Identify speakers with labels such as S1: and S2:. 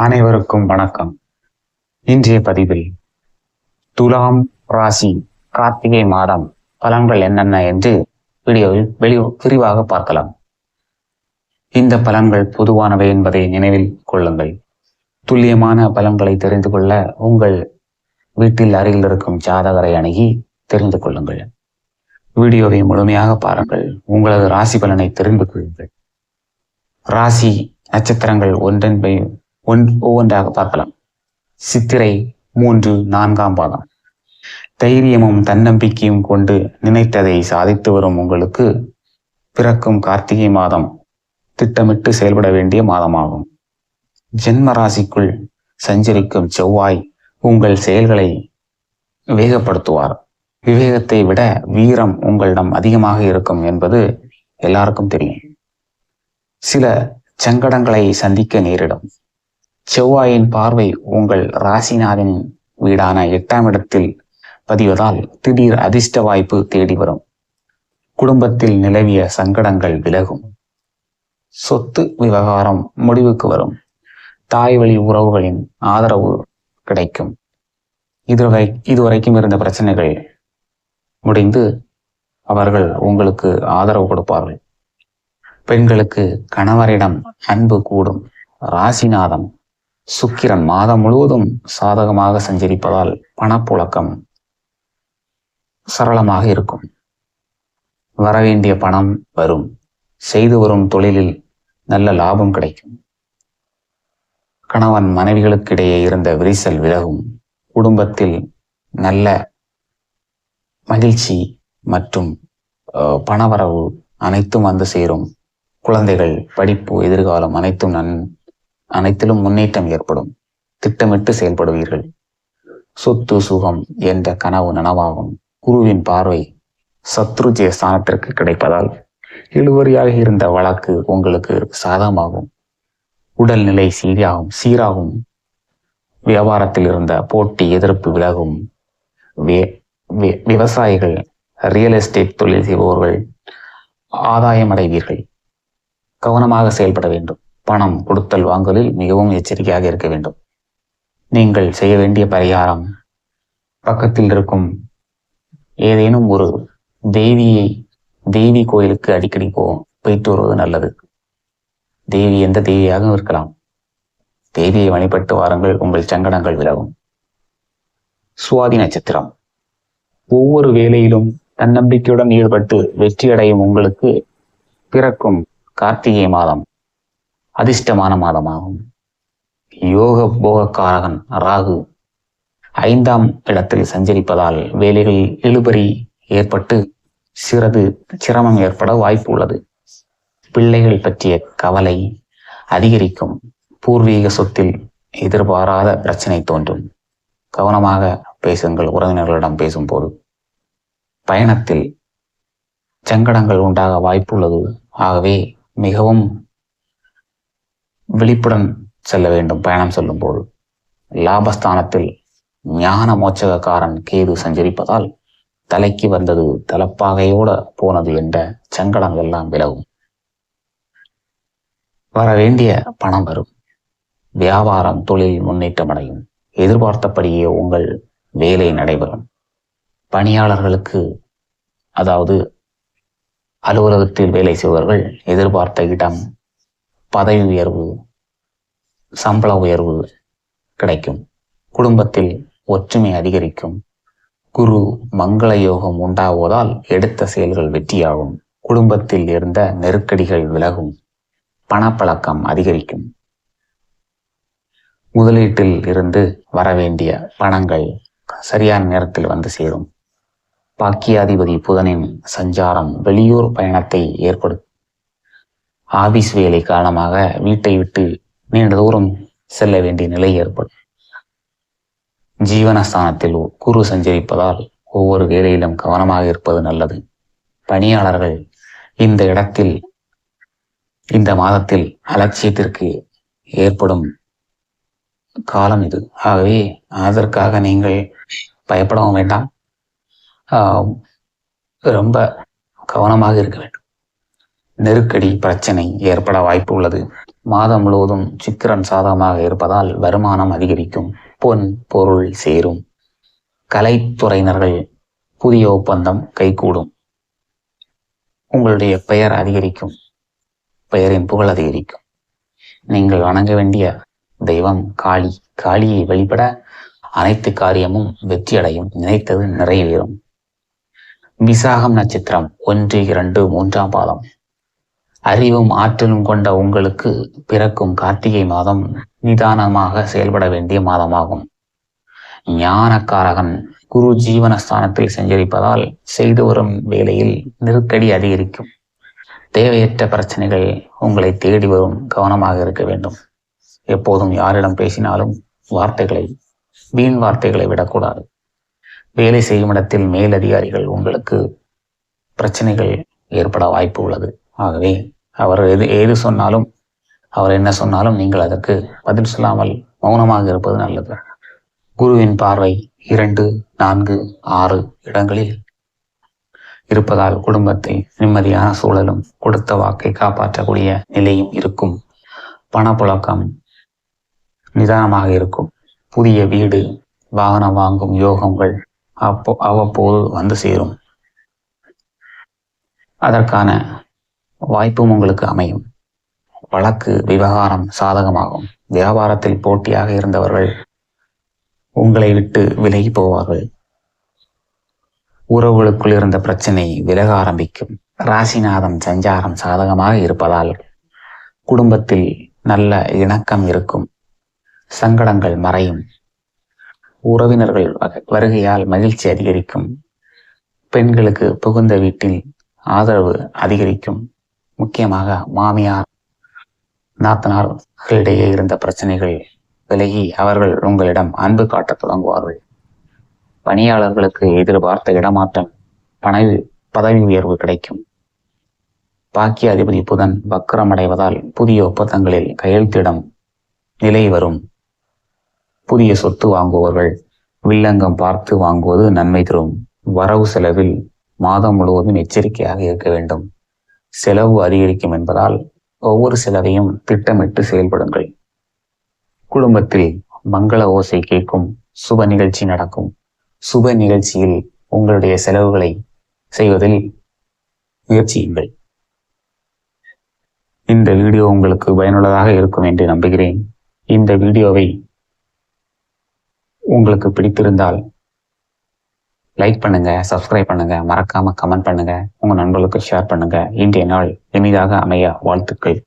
S1: அனைவருக்கும் வணக்கம். இன்றைய பதிவில் துலாம் ராசி கார்த்திகை மாதம் பலன்கள் என்னென்ன என்று வீடியோவில் விரிவாக பார்க்கலாம். இந்த பலன்கள் பொதுவானவை என்பதை நினைவில் கொள்ளுங்கள். துல்லியமான பலன்களை தெரிந்து கொள்ள உங்கள் வீட்டில் அருகில் இருக்கும் ஜாதகரை அணுகி தெரிந்து கொள்ளுங்கள். வீடியோவை முழுமையாக பாருங்கள். உங்களது ராசி பலனை தெரிந்து கொள்ளுங்கள். ராசி நட்சத்திரங்கள் ஒவ்வொன்றாக பார்க்கலாம். சித்திரை 3, 4ஆம் பாதம். தைரியமும் தன்னம்பிக்கையும் கொண்டு நினைத்ததை சாதித்து வரும் உங்களுக்கு பிறக்கும் கார்த்திகை மாதம் திட்டமிட்டு செயல்பட வேண்டிய மாதமாகும். ஜென்ம ராசிக்குள் சஞ்சரிக்கும் செவ்வாய் உங்கள் செயல்களை வேகப்படுத்துவார். விவேகத்தை விட வீரம் உங்களிடம் அதிகமாக இருக்கும் என்பது எல்லாருக்கும் தெரியும். சில சங்கடங்களை சந்திக்க நேரிடும். செவ்வாயின் பார்வை உங்கள் ராசிநாதன் வீடான 8ஆம் இடத்தில் பதிவதால் திடீர் அதிர்ஷ்ட வாய்ப்பு தேடி வரும். குடும்பத்தில் நிலவிய சங்கடங்கள் விலகும். சொத்து விவகாரம் முடிவுக்கு வரும். தாய் வழி உறவுகளின் ஆதரவு கிடைக்கும். இதுவரைக்கும் இருந்த பிரச்சனைகள் முடிந்து அவர்கள் உங்களுக்கு ஆதரவு கொடுப்பார்கள். பெண்களுக்கு கணவரிடம் அன்பு கூடும். ராசிநாதன் சுக்கிரன் மாதம் முழுவதும் சாதகமாக சஞ்சரிப்பதால் பணப்புழக்கம் சரளமாக இருக்கும். வரவேண்டிய பணம் வரும். செய்து வரும் தொழிலில் நல்ல லாபம் கிடைக்கும். கணவன் மனைவிகளுக்கிடையே இருந்த விரிசல் விலகும். குடும்பத்தில் நல்ல மகிழ்ச்சி மற்றும் பணவரவு அனைத்தும் வந்து சேரும். குழந்தைகள் படிப்பு எதிர்காலம் அனைத்திலும் முன்னேற்றம் ஏற்படும். திட்டமிட்டு செயல்படுவீர்கள். சொத்து சுகம் என்ற கனவு நனவாகும். குருவின் பார்வை சத்ருஜய ஸ்தானத்திற்கு கிடைப்பதால் இழுவறியாக இருந்த வழக்கு உங்களுக்கு சாதகமாகும். உடல்நிலை சீராகும். வியாபாரத்தில் இருந்த போட்டி எதிர்ப்பு விலகும். விவசாயிகள், ரியல் எஸ்டேட் தொழில் செய்பவர்கள் ஆதாயம் அடைவீர்கள். கவனமாக செயல்பட வேண்டும். பணம் கொடுத்தல் வாங்கலில் மிகவும் எச்சரிக்கையாக இருக்க வேண்டும். நீங்கள் செய்ய வேண்டிய பரிகாரம், பக்கத்தில் இருக்கும் ஏதேனும் ஒரு தேவி கோயிலுக்கு அடிக்கடி போயிட்டு வருவது நல்லது. தேவி எந்த தேவியாகவும் இருக்கலாம். தேவியை வழிபட்டு வாருங்கள். உங்கள் சங்கடங்கள் விலகும். சுவாதி நட்சத்திரம். ஒவ்வொரு வேலையிலும் தன்னம்பிக்கையுடன் ஈடுபட்டு வெற்றியடையும் உங்களுக்கு பிறக்கும் கார்த்திகை மாதம் அதிர்ஷ்டமான மாதமாகும். யோக போகக்காரகன் ராகு 5ஆம் இடத்தில் சஞ்சரிப்பதால் வேலைகளில் இழுபறி ஏற்பட்டு சிரமம் ஏற்பட வாய்ப்பு உள்ளது. பிள்ளைகள் பற்றிய கவலை அதிகரிக்கும். பூர்வீக சொத்தில் எதிர்பாராத பிரச்சனை தோன்றும். கவனமாக பேசுங்கள். உறவினர்களிடம் பேசும்போது பயணத்தில் சங்கடங்கள் உண்டாக வாய்ப்புள்ளது. ஆகவே மிகவும் விழிப்புடன் செல்ல வேண்டும். பயணம் செல்லும் போது லாபஸ்தானத்தில் ஞான மோட்சகாரன் கேது சஞ்சரிப்பதால் தலைக்கு வந்தது தலப்பாகையோட போனது என்ற சங்கடம் எல்லாம் விலகும். வர வேண்டிய பணம் வரும். வியாபாரம் தொழில் முன்னேற்றம் அடையும். எதிர்பார்த்தபடியே உங்கள் வேலை நடைபெறும். பணியாளர்களுக்கு, அதாவது அலுவலகத்தில் வேலை செய்பவர்கள் எதிர்பார்த்த இடம், பதவி உயர்வு, சம்பள உயர்வு கிடைக்கும். குடும்பத்தில் ஒற்றுமை அதிகரிக்கும். குரு மங்கள யோகம் உண்டாவதால் எடுத்த செயல்கள் வெற்றியாகும். குடும்பத்தில் இருந்த நெருக்கடிகள் விலகும். பணப்பழக்கம் அதிகரிக்கும். முதலீட்டில் இருந்து வரவேண்டிய பணங்கள் சரியான நேரத்தில் வந்து சேரும். பாக்கியாதிபதி புதனின் சஞ்சாரம் வெளியூர் பயணத்தை ஏற்படுத்தும். ஆபீஸ் வேலை காரணமாக வீட்டை விட்டு நீண்ட தூரம் செல்ல வேண்டிய நிலை ஏற்படும். ஜீவனஸ்தானத்தில் குரு சஞ்சரிப்பதால் ஒவ்வொரு வேலையிலும் கவனமாக இருப்பது நல்லது. பணியாளர்கள் இந்த மாதத்தில் அலட்சியத்திற்கு ஏற்படும் காலம் இது. ஆகவே அதற்காக நீங்கள் பயப்படவும் வேண்டாம். ரொம்ப கவனமாக இருக்க வேண்டும். நெருக்கடி பிரச்சனை ஏற்பட வாய்ப்பு உள்ளது. மாதம் முழுவதும் சுக்கிரன் சாதகமாக இருப்பதால் வருமானம் அதிகரிக்கும். பொன் பொருள் சேரும். கலைத்துறையினர்கள் புதிய ஒப்பந்தம் கைகூடும். உங்களுடைய பெயர் அதிகரிக்கும். பெயரின் புகழ் அதிகரிக்கும். நீங்கள் வணங்க வேண்டிய தெய்வம் காளி. காளியை வழிபட அனைத்து காரியமும் வெற்றியடையும். நினைத்தது நிறைவேறும். விசாகம் நட்சத்திரம் 1, 2, 3ஆம் பாதம். அறிவும் ஆற்றலும் கொண்ட உங்களுக்கு பிறக்கும் கார்த்திகை மாதம் நிதானமாக செயல்பட வேண்டிய மாதமாகும். ஞானக்காரகன் குரு ஜீவனஸ்தானத்தில் சஞ்சரிப்பதால் செய்து வரும் வேலையில் நெருக்கடி அதிகரிக்கும். தேவையற்ற பிரச்சனைகள் உங்களை தேடி வரும். கவனமாக இருக்க வேண்டும். எப்போதும் யாரிடம் பேசினாலும் வீண் வார்த்தைகளை விடக்கூடாது. வேலை செய்யும் இடத்தில் மேலதிகாரிகள் உங்களுக்கு பிரச்சனைகள் ஏற்பட வாய்ப்பு உள்ளது. ஆகவே அவர் ஏது சொன்னாலும், அவர் என்ன சொன்னாலும் நீங்கள் அதற்கு பதில் சொல்லாமல் மௌனமாக இருப்பது நல்லது. குருவின் பார்வை 2, 4, 6 இடங்களில் இருப்பதால் குடும்பத்தில் நிம்மதியான சூழலும் கொடுத்த வாக்கை காப்பாற்றக்கூடிய நிலையும் இருக்கும். பணப்புழக்கம் நிதானமாக இருக்கும். புதிய வீடு வாகனம் வாங்கும் யோகங்கள் அவ்வப்போது வந்து சேரும். அதற்கான வாய்ப்பும் உங்களுக்கு அமையும். வழக்கு விவகாரம் சாதகமாகும். வியாபாரத்தில் போட்டியாக இருந்தவர்கள் உங்களை விட்டு விலகி போவார்கள். உறவுகளுக்குள் இருந்த பிரச்சனை விலக ஆரம்பிக்கும். ராசிநாதன் சஞ்சாரம் சாதகமாக இருப்பதால் குடும்பத்தில் நல்ல இணக்கம் இருக்கும். சங்கடங்கள் மறையும். உறவினர்கள் வருகையால் மகிழ்ச்சி அதிகரிக்கும். பெண்களுக்கு புகுந்த வீட்டில் ஆதரவு அதிகரிக்கும். முக்கியமாக மாமியார் நாத்தனார்களிடையே இருந்த பிரச்சனைகள் விலகி அவர்கள் உங்களிடம் அன்பு காட்டத் தொடங்குவார்கள். பணியாளர்களுக்கு எதிர்பார்த்த இடமாற்றம், பதவி உயர்வு கிடைக்கும். பாக்கிய அதிபதி புதன் வக்ரமடைவதால் புதிய ஒப்பந்தங்களில் கையெழுத்திடும் நிலை வரும். புதிய சொத்து வாங்குபவர்கள் வில்லங்கம் பார்த்து வாங்குவது நன்மை தரும். வரவு செலவில் மாதம் முழுவதும் எச்சரிக்கையாக இருக்க வேண்டும். செலவு அதிகரிக்கும் என்பதால் ஒவ்வொரு செலவையும் திட்டமிட்டு செயல்படுங்கள். குடும்பத்தில் மங்கள ஓசை கேட்கும். சுப நிகழ்ச்சி நடக்கும். சுப நிகழ்ச்சியில் உங்களுடைய செலவுகளை செய்வதில் முயற்சியுங்கள். இந்த வீடியோ உங்களுக்கு பயனுள்ளதாக இருக்கும் என்று நம்புகிறேன். இந்த வீடியோவை உங்களுக்கு பிடித்திருந்தால் லைக் பண்ணுங்க, சப்ஸ்கிரைப் பண்ணுங்க, மறக்காம கமெண்ட் பண்ணுங்க, உங்க நண்பர்களுக்கு ஷேர் பண்ணுங்க. இன்றைய நாள் இனிதாக அமைய வாழ்த்துக்கள்.